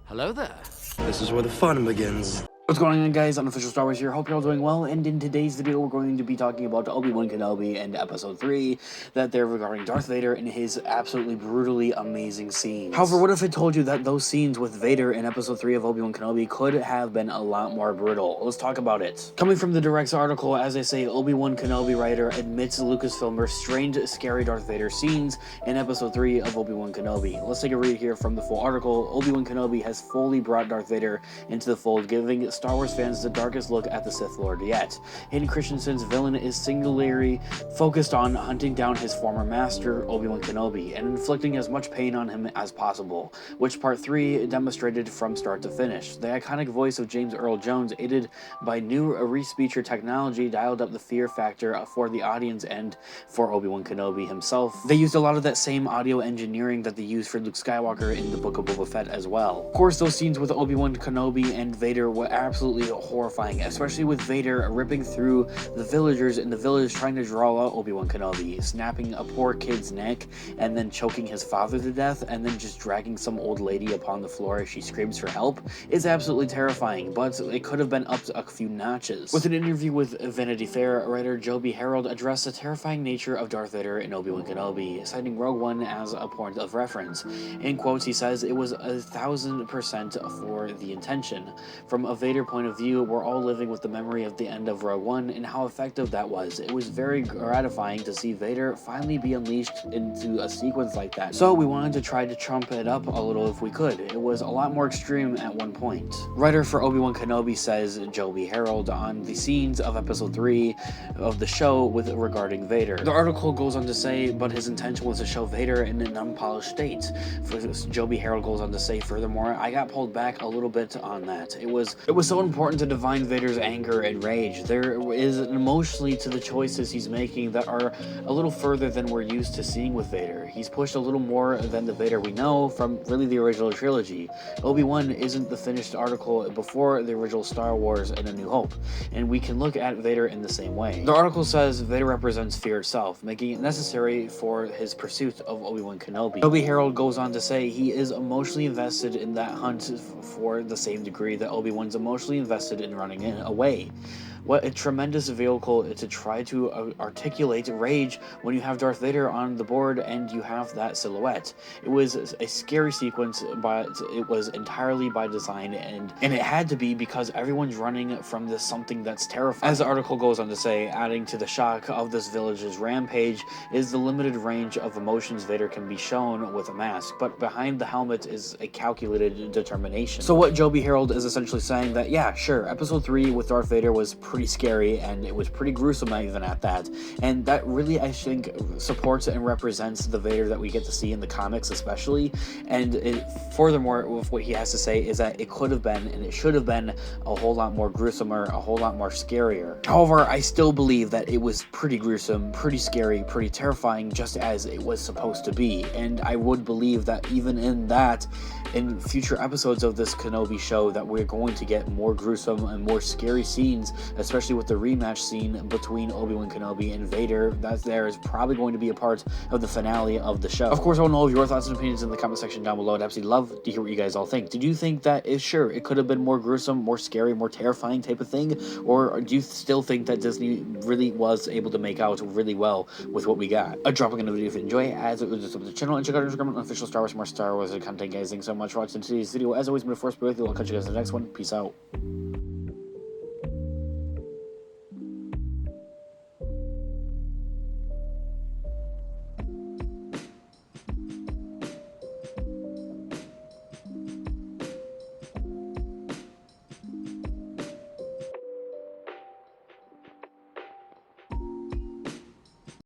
Hello there. This is where the fun begins. What's going on, guys? Unofficial Star Wars here. Hope you're all doing well. And in today's video, we're going to be talking about Obi Wan Kenobi and Episode 3, that they're regarding Darth Vader and his absolutely brutally amazing scenes. However, what if I told you that those scenes with Vader in Episode 3 of Obi Wan Kenobi could have been a lot more brutal? Let's talk about it. Coming from the Direct's article, as I say, Obi Wan Kenobi writer admits Lucasfilm restrained scary Darth Vader scenes in Episode 3 of Obi Wan Kenobi. Let's take a read here from the full article. Obi Wan Kenobi has fully brought Darth Vader into the fold, giving Star Wars fans the darkest look at the Sith Lord yet. Hayden Christensen's villain is singularly focused on hunting down his former master, Obi Wan Kenobi, and inflicting as much pain on him as possible, which Part 3 demonstrated from start to finish. The iconic voice of James Earl Jones, aided by new re-speecher technology, dialed up the fear factor for the audience and for Obi Wan Kenobi himself. They used a lot of that same audio engineering that they used for Luke Skywalker in the Book of Boba Fett as well. Of course, those scenes with Obi Wan Kenobi and Vader were absolutely horrifying, especially with Vader ripping through the villagers in the village trying to draw out Obi Wan Kenobi, snapping a poor kid's neck and then choking his father to death, and then just dragging some old lady upon the floor as she screams for help. Is absolutely terrifying, but it could have been up a few notches. With an interview with Vanity Fair, writer Obi Harold addressed the terrifying nature of Darth Vader and Obi Wan Kenobi, citing Rogue One as a point of reference. In quotes, he says, "It was 1,000% for the intention. From a Vader point of view, we're all living with the memory of the end of Rogue One and how effective that was. It was very gratifying to see Vader finally be unleashed into a sequence like that. So we wanted to try to trump it up a little if we could. It was a lot more extreme at one point." Writer for Obi Wan Kenobi says Obi Harold on the scenes of Episode 3 of the show regarding Vader. The article goes on to say, but his intention was to show Vader in an unpolished state. Obi Harold goes on to say, furthermore, I got pulled back a little bit on that. It was so important to divine Vader's anger and rage. There is emotionally to the choices he's making that are a little further than we're used to seeing with Vader. He's pushed a little more than the Vader we know from really the original trilogy. Obi-Wan isn't the finished article before the original Star Wars and A New Hope, and we can look at Vader in the same way. The article says Vader represents fear itself, making it necessary for his pursuit of Obi-Wan Kenobi. Obi Harold goes on to say he is emotionally invested in that hunt for the same degree that Obi-Wan's emotionally invested in running away. What a tremendous vehicle to try to articulate rage when you have Darth Vader on the board and you have that silhouette. It was a scary sequence, but it was entirely by design, and it had to be because everyone's running from this something that's terrifying. As the article goes on to say, adding to the shock of this village's rampage is the limited range of emotions Vader can be shown with a mask, but behind the helmet is a calculated determination. So what Obi Harold is essentially saying that, yeah, sure, Episode 3 with Darth Vader was pretty scary and it was pretty gruesome even at that, and that really, I think, supports and represents the Vader that we get to see in the comics especially. And furthermore, with what he has to say is that it could have been and it should have been a whole lot more gruesomer, a whole lot more scarier. However, I still believe that it was pretty gruesome, pretty scary, pretty terrifying, just as it was supposed to be. And I would believe that even in that, in future episodes of this Kenobi show, that we're going to get more gruesome and more scary scenes, especially with the rematch scene between Obi-Wan Kenobi and Vader. That there is probably going to be a part of the finale of the show. Of course, I want to know your thoughts and opinions in the comment section down below. I'd absolutely love to hear what you guys all think. Did you think that sure, it could have been more gruesome, more scary, more terrifying type of thing? Or do you still think that Disney really was able to make out really well with what we got? Dropping in a video if you enjoy, as it was just up to the channel, and check out our Instagram, official Star Wars, more Star Wars content, guys. Thanks so much for watching today's video. As always, I'm going to force be with you. I'll catch you guys in the next one. Peace out.